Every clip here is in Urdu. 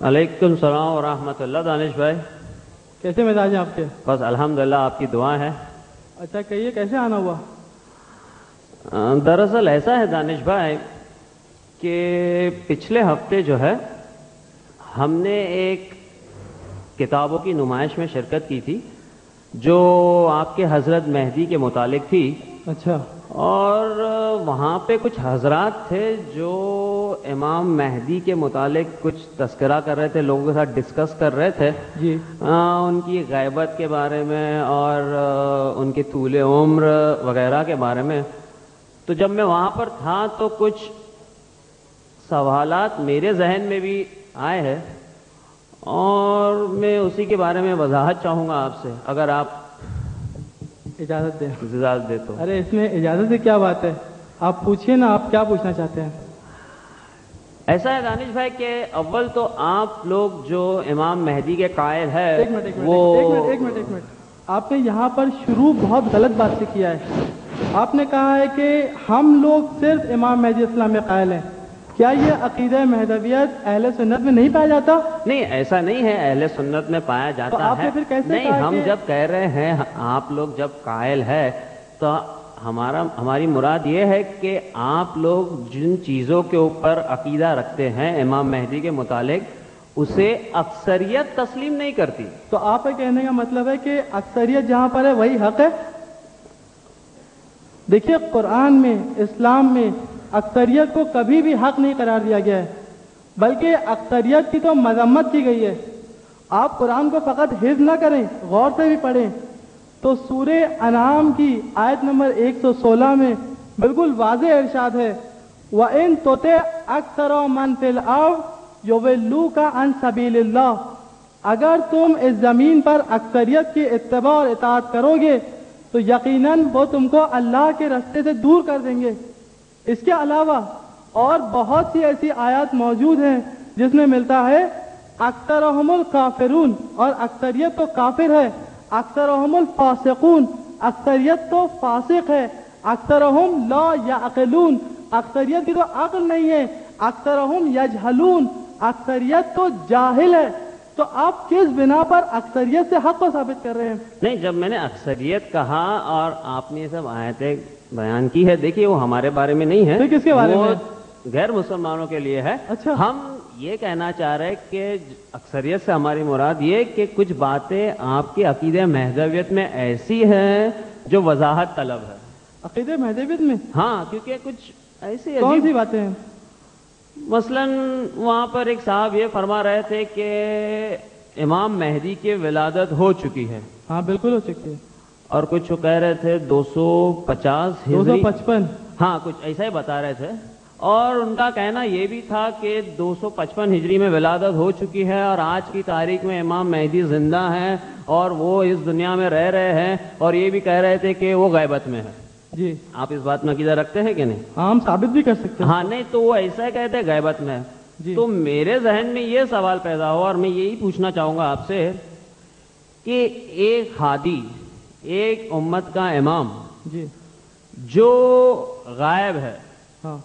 علیکم السلام ورحمۃ اللہ. دانش بھائی کیسے مزاج ہیں آپ کے؟ بس الحمدللہ آپ کی دعا ہے. اچھا کہیے کیسے آنا ہوا؟ دراصل ایسا ہے دانش بھائی کہ پچھلے ہفتے جو ہے ہم نے ایک کتابوں کی نمائش میں شرکت کی تھی جو آپ کے حضرت مہدی کے متعلق تھی. اچھا. اور وہاں پہ کچھ حضرات تھے جو امام مہدی کے متعلق کچھ تذکرہ کر رہے تھے، لوگوں کے ساتھ ڈسکس کر رہے تھے جی. ان کی غیبت کے بارے میں اور ان کے طول عمر وغیرہ کے بارے میں. تو جب میں وہاں پر تھا تو کچھ سوالات میرے ذہن میں بھی آئے ہیں اور میں اسی کے بارے میں وضاحت چاہوں گا آپ سے، اگر آپ اجازت دیں. اجازت دے تو. ارے اس میں اجازت سے کیا بات ہے، آپ پوچھیے نا، آپ کیا پوچھنا چاہتے ہیں؟ ایسا ہے دانش بھائی کہ اول تو آپ لوگ جو امام مہدی کے قائل ہے ایک منٹ آپ نے یہاں پر شروع بہت غلط بات سے کیا ہے. آپ نے کہا ہے کہ ہم لوگ صرف امام مہدی اسلام میں قائل ہیں. کیا یہ عقیدہ مہدویت اہل سنت میں نہیں پایا جاتا؟ نہیں، ایسا نہیں ہے، اہل سنت میں پایا جاتا ہے. آپ نے پھر کیسے نہیں، ہم جب کہہ رہے ہیں آپ لوگ جب قائل ہے تو ہماری مراد یہ ہے کہ آپ لوگ جن چیزوں کے اوپر عقیدہ رکھتے ہیں امام مہدی کے متعلق اسے اکثریت تسلیم نہیں کرتی. تو آپ کا کہنے کا مطلب ہے کہ اکثریت جہاں پر ہے وہی حق ہے؟ دیکھیے قرآن میں، اسلام میں اکثریت کو کبھی بھی حق نہیں قرار دیا گیا ہے، بلکہ اکثریت کی تو مذمت کی گئی ہے. آپ قرآن کو فقط حفظ نہ کریں، غور سے بھی پڑھیں تو سورہ انعام کی آیت نمبر 116 میں بالکل واضح ارشاد ہے وَإِن تُطِعْ أَكْثَرَ مَنْ فِي الْأَرْضِ يُضِلُّوكَ عَنْ سَبِيلِ اللَّهِ، اگر تم اس زمین پر اکثریت کی اتباع اور اطاعت کرو گے تو یقیناً وہ تم کو اللہ کے راستے سے دور کر دیں گے. اس کے علاوہ اور بہت سی ایسی آیات موجود ہیں جس میں ملتا ہے اکثرہم الکافرون، اور اکثریت تو کافر ہے. اکثرہم الفاسقون، اکثریت تو فاسق ہے. اکثرہم لا یعقلون، اکثریت کی تو عقل نہیں ہے. اکثرہم یجہلون، اکثریت تو جاہل ہے. تو آپ کس بنا پر اکثریت سے حق کو ثابت کر رہے ہیں؟ نہیں، جب میں نے اکثریت کہا اور آپ نے یہ سب آیتیں بیان کی ہے، دیکھیے وہ ہمارے بارے میں نہیں ہے، تو کس کے بارے میں؟ غیر مسلمانوں کے لیے ہے. اچھا. ہم یہ کہنا چاہ رہے کہ اکثریت سے ہماری مراد یہ کہ کچھ باتیں آپ کے عقیدہ مہدویت میں ایسی ہیں جو وضاحت طلب ہے. عقیدہ مہدویت میں؟ ہاں، کیونکہ کچھ ایسی کون سی باتیں ہیں؟ مثلا وہاں پر ایک صاحب یہ فرما رہے تھے کہ امام مہدی کی ولادت ہو چکی ہے. ہاں بالکل ہو چکی ہے. اور کچھ کہہ رہے تھے 250 255. ہاں کچھ ایسا ہی بتا رہے تھے. اور ان کا کہنا یہ بھی تھا کہ 255 ہجری میں ولادت ہو چکی ہے اور آج کی تاریخ میں امام مہدی زندہ ہیں اور وہ اس دنیا میں رہ رہے ہیں، اور یہ بھی کہہ رہے تھے کہ وہ غیبت میں ہے. جی. آپ اس بات میں عقیدہ رکھتے ہیں کہ نہیں؟ ہم ثابت بھی کر سکتے ہیں. ہاں نہیں، تو وہ ایسا کہتے ہیں غیبت میں. جی. تو میرے ذہن میں یہ سوال پیدا ہوا اور میں یہی پوچھنا چاہوں گا آپ سے کہ ایک ہادی، ایک امت کا امام جی جو غائب ہے، ہاں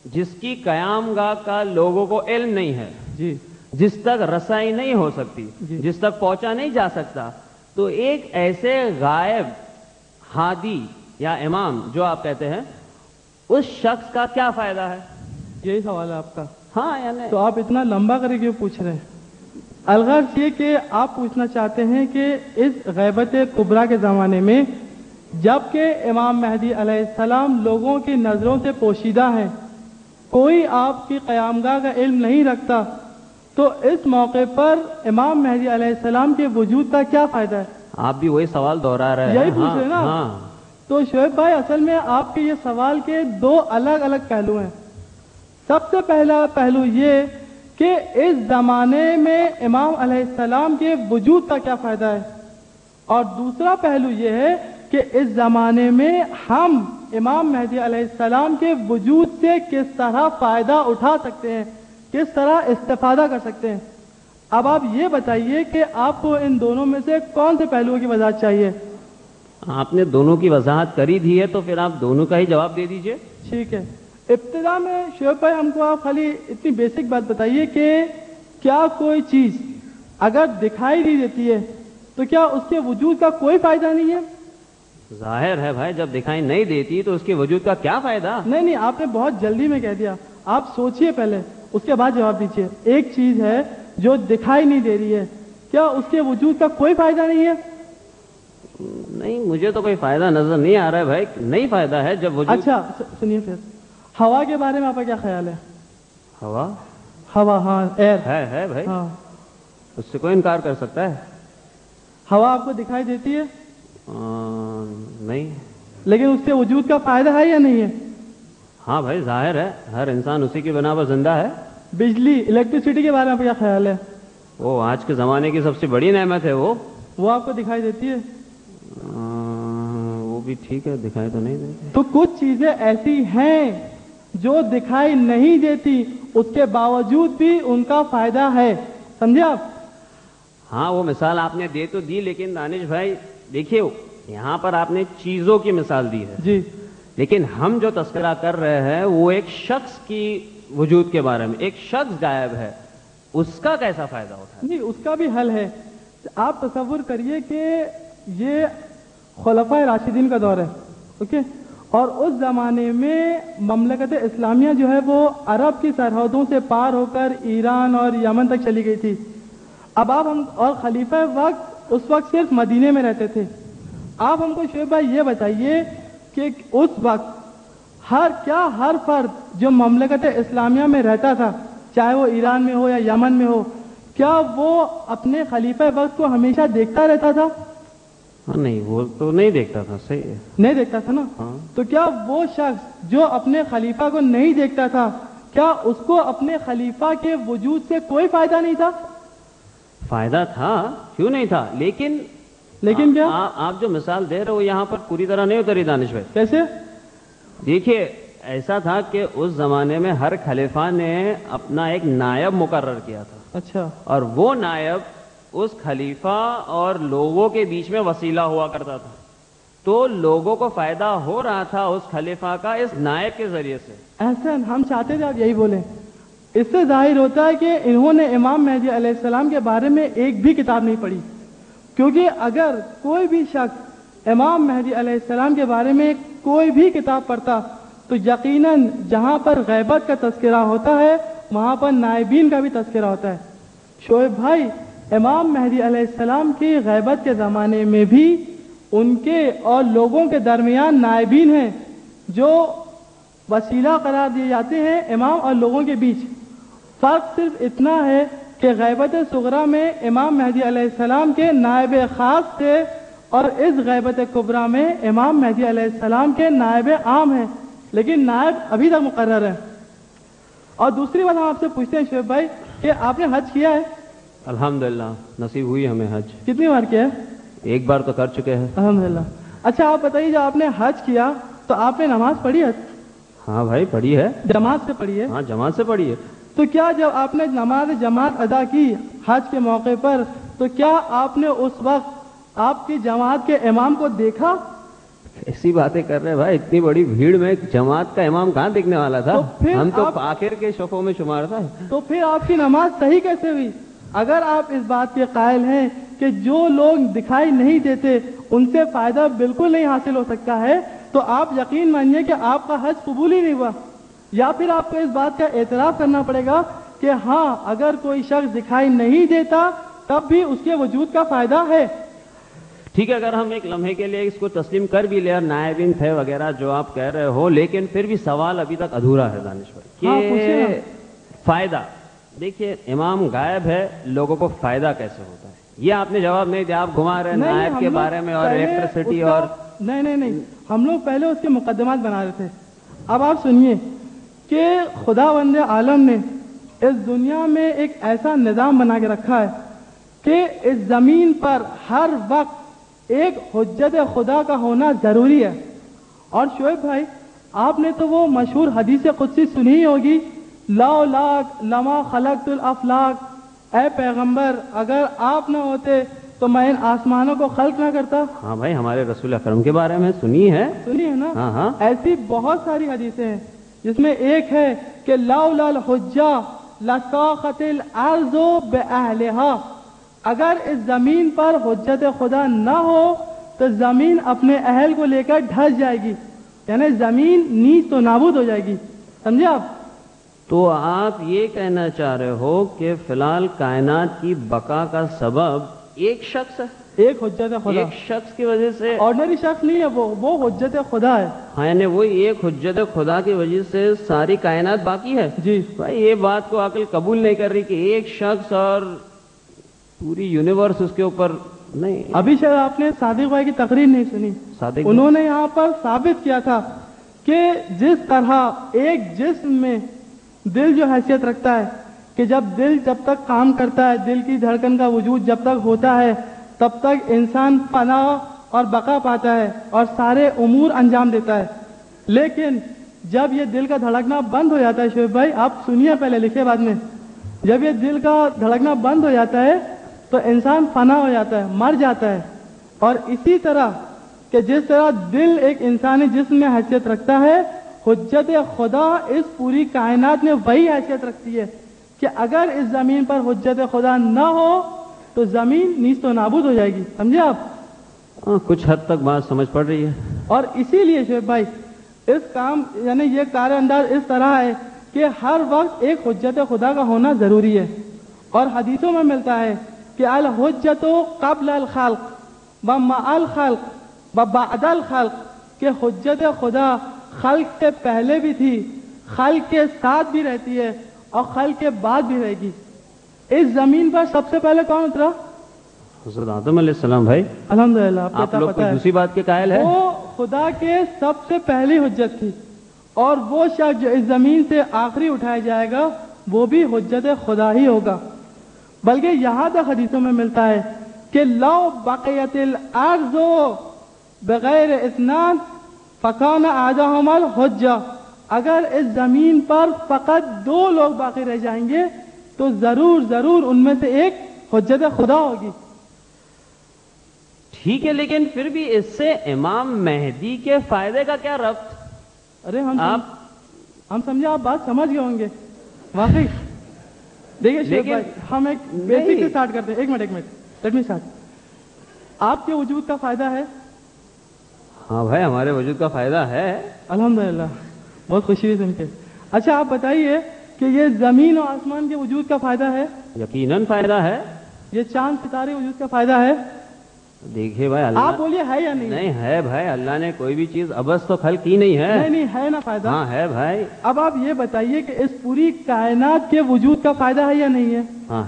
جس کی قیام گاہ کا لوگوں کو علم نہیں ہے، جی جس تک رسائی نہیں ہو سکتی، جی. جس تک پہنچا نہیں جا سکتا، تو ایک ایسے غائب ہادی یا امام جو آپ کہتے ہیں اس شخص کا کیا فائدہ ہے؟ یہی سوال ہے آپ کا. ہاں یعنی تو آپ اتنا لمبا کر کے کیوں پوچھ رہے ہیں؟ الغرض یہ کہ آپ پوچھنا چاہتے ہیں کہ اس غیبت کبریٰ کے زمانے میں جب کہ امام مہدی علیہ السلام لوگوں کی نظروں سے پوشیدہ ہیں، کوئی آپ کی قیامگاہ کا علم نہیں رکھتا، تو اس موقع پر امام مہدی علیہ السلام کے وجود کا کیا فائدہ ہے؟ آپ بھی وہی سوال دہرا رہے ہیں. یہی پوچھ رہے ہیں نا. ہاں. تو شعیب بھائی اصل میں آپ کے یہ سوال کے دو الگ الگ پہلو ہیں. سب سے پہلا پہلو یہ کہ اس زمانے میں امام علیہ السلام کے وجود کا کیا فائدہ ہے، اور دوسرا پہلو یہ ہے کہ اس زمانے میں ہم امام مہدی علیہ السلام کے وجود سے کس طرح فائدہ اٹھا سکتے ہیں، کس طرح استفادہ کر سکتے ہیں. اب آپ یہ بتائیے کہ آپ کو ان دونوں میں سے کون سے پہلوؤں کی وضاحت چاہیے؟ آپ نے دونوں کی وضاحت کری دی ہے تو پھر آپ دونوں کا ہی جواب دے دیجئے. ٹھیک ہے. ابتدا میں شعیب بھائی ہم کو آپ خالی اتنی بیسک بات بتائیے کہ کیا کوئی چیز اگر دکھائی نہیں دیتی ہے تو کیا اس کے وجود کا کوئی فائدہ نہیں ہے؟ ظاہر ہے بھائی، جب دکھائی نہیں دیتی تو اس کے وجود کا کیا فائدہ؟ نہیں، آپ نے بہت جلدی میں کہہ دیا، آپ سوچئے پہلے، اس کے بعد جواب دیجیے۔ ایک چیز ہے جو دکھائی نہیں دے رہی ہے، کیا اس کے وجود کا کوئی فائدہ نہیں ہے؟ نہیں، مجھے تو کوئی فائدہ نظر نہیں آ رہا ہے بھائی، نہیں فائدہ ہے جب وجود۔ اچھا سنیے، پھر ہوا کے بارے میں آپ کا کیا خیال ہے؟ ہوا؟ ہوا، ہاں، ایئر ہے بھائی، ہاں، اس سے کوئی انکار کر سکتا ہے؟ ہوا آپ کو دکھائی دیتی ہے نہیں۔ لیکن اس کے وجود کا فائدہ ہے یا نہیں ہے؟ ہاں بھائی، ظاہر ہے، ہر انسان اسی کی بنا پر زندہ ہے۔ بجلی، الیکٹریسٹی کے بارے میں آپ کا کیا خیال ہے؟ وہ آج کے زمانے کی سب سے بڑی نعمت ہے، وہ آپ کو دکھائی دیتی ہے؟ وہ بھی ٹھیک ہے، دکھائی تو نہیں دیتی۔ تو کچھ چیزیں ایسی ہیں جو دکھائی نہیں دیتی، اس کے باوجود بھی ان کا فائدہ ہے، سمجھے آپ؟ ہاں، وہ مثال آپ نے دے تو دی، لیکن دانش بھائی دیکھیے، یہاں پر آپ نے چیزوں کی مثال دی ہے جی، لیکن ہم جو تذکرہ کر رہے ہیں وہ ایک شخص کی وجود کے بارے میں، ایک شخص غائب ہے، اس کا کیسا فائدہ ہوتا ہے؟ جی، اس کا بھی حل ہے۔ آپ تصور کریے کہ یہ خلفائے راشدین کا دور ہے، اوکے، اور اس زمانے میں مملکت اسلامیہ جو ہے وہ عرب کی سرحدوں سے پار ہو کر ایران اور یمن تک چلی گئی تھی۔ اب آپ ہم اور خلیفہ وقت اس وقت صرف مدینے میں رہتے تھے۔ آپ ہم کو شعیب بھائی یہ بتائیے کہ اس وقت ہر فرد جو مملکت اسلامیہ میں رہتا تھا، چاہے وہ ایران میں ہو یا یمن میں ہو، کیا وہ اپنے خلیفہ وقت کو ہمیشہ دیکھتا رہتا تھا؟ ہاں، نہیں، وہ تو نہیں دیکھتا تھا، صحیح ہے، نہیں دیکھتا تھا نا؟ ہاں۔ تو کیا وہ شخص جو اپنے خلیفہ کو نہیں دیکھتا تھا، کیا اس کو اپنے خلیفہ کے وجود سے کوئی فائدہ نہیں تھا؟ فائدہ تھا، کیوں نہیں تھا، لیکن کیا؟ آپ جو مثال دے رہے ہو یہاں پر پوری طرح نہیں اتری دانش بھائی۔ کیسے؟ دیکھیے، ایسا تھا کہ اس زمانے میں ہر خلیفہ نے اپنا ایک نائب مقرر کیا تھا، اچھا، اور وہ نائب اس خلیفہ اور لوگوں کے بیچ میں وسیلہ ہوا کرتا تھا، تو لوگوں کو فائدہ ہو رہا تھا اس خلیفہ کا اس نائب کے ذریعے سے۔ احسن، ہم چاہتے تھے آپ یہی بولیں۔ اس سے ظاہر ہوتا ہے کہ انہوں نے امام مہدی علیہ السلام کے بارے میں ایک بھی کتاب نہیں پڑھی، کیونکہ اگر کوئی بھی شخص امام مہدی علیہ السلام کے بارے میں کوئی بھی کتاب پڑھتا تو یقیناً جہاں پر غیبت کا تذکرہ ہوتا ہے وہاں پر نائبین کا بھی تذکرہ ہوتا ہے۔ شعیب بھائی، امام مہدی علیہ السلام کی غیبت کے زمانے میں بھی ان کے اور لوگوں کے درمیان نائبین ہیں جو وسیلہ قرار دیے جاتے ہیں امام اور لوگوں کے بیچ۔ فرق صرف اتنا ہے کہ غیبت صغریٰ میں امام مہدی علیہ السلام کے نائب خاص تھے اور اس غیبت کبریٰ میں امام مہدی علیہ السلام کے نائب عام ہیں، لیکن نائب ابھی تک مقرر ہے۔ اور دوسری بات ہم آپ سے پوچھتے ہیں شعیب بھائی کہ آپ نے حج کیا ہے؟ الحمدللہ نصیب ہوئی ہمیں حج۔ کتنی بار کیا ہے؟ ایک بار تو کر چکے ہیں۔ الحمدللہ۔ اچھا آپ بتائیے، جب آپ نے حج کیا تو آپ نے نماز پڑھی ہے؟ ہاں بھائی، پڑھی ہے، جماعت سے پڑھی ہے؟ ہاں، جماعت سے پڑھی ہے۔ تو کیا جب آپ نے نماز جماعت ادا کی حج کے موقع پر تو کیا آپ نے اس وقت آپ کی جماعت کے امام کو دیکھا؟ ایسی باتیں کر رہے بھائی، اتنی بڑی بھیڑ میں جماعت کا امام کہاں دیکھنے والا تھا؟ تو پھر ہم تو آپ آخر کے شفوں میں شمار تھا۔ تو پھر آپ کی نماز صحیح کیسے ہوئی؟ اگر آپ اس بات کے قائل ہیں کہ جو لوگ دکھائی نہیں دیتے ان سے فائدہ بالکل نہیں حاصل ہو سکتا ہے تو آپ یقین مانیے کہ آپ کا حج قبول ہی نہیں ہوا، یا پھر آپ کو اس بات کا اعتراف کرنا پڑے گا کہ ہاں اگر کوئی شخص دکھائی نہیں دیتا تب بھی اس کے وجود کا فائدہ ہے۔ ٹھیک ہے، اگر ہم ایک لمحے کے لیے اس کو تسلیم کر بھی لیں، نائبین تھے وغیرہ جو آپ کہہ رہے ہو، لیکن پھر بھی سوال ابھی تک ادھورا ہے دانش بھائی ہاں، پوچھیں نا۔ کہ فائدہ، دیکھیے امام غائب ہے، لوگوں کو فائدہ کیسے ہوتا ہے؟ یہ آپ نے جواب نہیں دیا، آپ گھما رہے نائب کے بارے میں اور الیکٹریسٹی اور نہیں، ہم لوگ پہلے اس کے مقدمات بنا رہے تھے۔ اب آپ سنیے کہ خداوند عالم نے اس دنیا میں ایک ایسا نظام بنا کے رکھا ہے کہ اس زمین پر ہر وقت ایک حجت خدا کا ہونا ضروری ہے۔ اور شعیب بھائی، آپ نے تو وہ مشہور حدیث قدسی سنی ہی ہوگی، لولاک لما خلقت الافلاک، اے پیغمبر اگر آپ نہ ہوتے تو میں ان آسمانوں کو خلق نہ کرتا۔ ہاں بھائی، ہمارے رسول اکرم کے بارے میں سنی ہے نا؟ ہاں۔ ایسی بہت ساری حدیثیں ہیں جس میں ایک ہے کہ لولا الحجہ لَسَاخَتِ الْأَرْضُ بِأَهْلِهَا، اگر اس زمین پر حجت خدا نہ ہو تو زمین اپنے اہل کو لے کر ڈھس جائے گی، یعنی زمین نیست و نابود ہو جائے گی. سمجھے آپ؟ تو آپ یہ کہنا چاہ رہے ہو کہ فی الحال کائنات کی بقا کا سبب ایک شخص ہے، ایک حجت خدا، ایک شخص کی وجہ سے. آرڈنری شخص نہیں ہے، وہ حجت خدا ہے. ہاں، یعنی وہ ایک حجت خدا کی وجہ سے ساری کائنات باقی ہے. جی بھائی یہ بات کو عقل قبول نہیں کر رہی کہ ایک شخص اور پوری یونیورس اس کے اوپر نہیں. ابھی شاید آپ نے صادق بھائی کی تقریر نہیں سنی. صادق انہوں نے یہاں پر ثابت کیا تھا کہ جس طرح ایک جسم میں دل جو حیثیت رکھتا ہے کہ جب تک کام کرتا ہے، دل کی دھڑکن کا وجود جب تک ہوتا ہے تب تک انسان پناہ اور بقا پاتا ہے اور سارے امور انجام دیتا ہے. لیکن جب یہ دل کا دھڑکنا بند ہو جاتا ہے، شعیب بھائی آپ سنیے، پہلے لکھے بعد میں، جب یہ دل کا دھڑکنا بند ہو جاتا ہے تو انسان فنا ہو جاتا ہے، مر جاتا ہے. اور اسی طرح کہ جس طرح دل ایک انسانی جسم میں حیثیت رکھتا ہے، حجت خدا اس پوری کائنات میں وہی حیثیت رکھتی ہے کہ اگر اس زمین پر حجت خدا نہ ہو تو زمین نیست و نابود ہو جائے گی. سمجھے آپ؟ کچھ حد تک بات سمجھ پڑ رہی ہے. اور اسی لیے شعیب بھائی اس کام یعنی یہ کار انداز اس طرح ہے کہ ہر وقت ایک حجت خدا کا ہونا ضروری ہے. اور حدیثوں میں ملتا ہے کہ الحجت قبل الخلق و مع الخلق و بعد الخلق، کہ حجت خدا خلق سے پہلے بھی تھی، خلق کے ساتھ بھی رہتی ہے اور خلق کے بعد بھی رہے گی. اس زمین پر سب سے پہلے کون اترا؟ حضرت آدم علیہ السلام. بھائی الحمدللہ آپ لوگ کوئی دوسری بات کے قائل ہے؟ وہ خدا کے سب سے پہلی حجت تھی، اور وہ شخص جو اس زمین سے آخری اٹھایا جائے گا وہ بھی حجت خدا ہی ہوگا. بلکہ یہاں تک حدیثوں میں ملتا ہے کہ لو بقیت الارض بغیر اثنان فکان احدہما الحجہ، اگر اس زمین پر فقط دو لوگ باقی رہ جائیں گے تو ضرور ان میں سے ایک حجت خدا ہوگی. ٹھیک ہے، لیکن پھر بھی اس سے امام مہدی کے فائدے کا کیا ربط؟ ارے ہم سمجھے آپ بات سمجھ گئے ہوں گے واقعی. دیکھیے شیخ بھائی، ہم ایک بیسک سے سٹارٹ کرتے ہیں. ایک منٹ لیٹ می اسٹارٹ. آپ کے وجود کا فائدہ ہے؟ ہاں بھائی، ہمارے وجود کا فائدہ ہے. الحمدللہ، بہت خوشی ہوئی سن کے. اچھا آپ بتائیے کہ یہ زمین اور آسمان کے وجود کا فائدہ ہے؟ یقیناً فائدہ ہے. یہ چاند ستارے وجود کا فائدہ ہے؟ دیکھیے بھائی، اللہ آپ بولیے ہے یا نہیں؟ نہیں ہے بھائی، اللہ نے کوئی بھی چیز ابس تو خلق کی نہیں ہے. نہیں ہے نا فائدہ. ہاں ہے بھائی. اب آپ یہ بتائیے کہ اس پوری کائنات کے وجود کا فائدہ ہے یا نہیں ہے؟ ہاں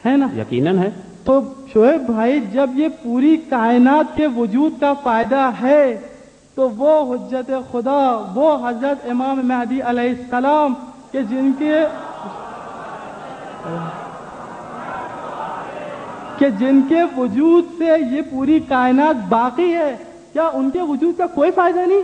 ہے نا؟ یقیناً ہے. تو شعیب بھائی جب یہ پوری کائنات کے وجود کا فائدہ ہے تو وہ حجت خدا، وہ حضرت امام مہدی علیہ السلام کہ جن کے وجود سے یہ پوری کائنات باقی ہے، کیا ان کے وجود کا کوئی فائدہ نہیں؟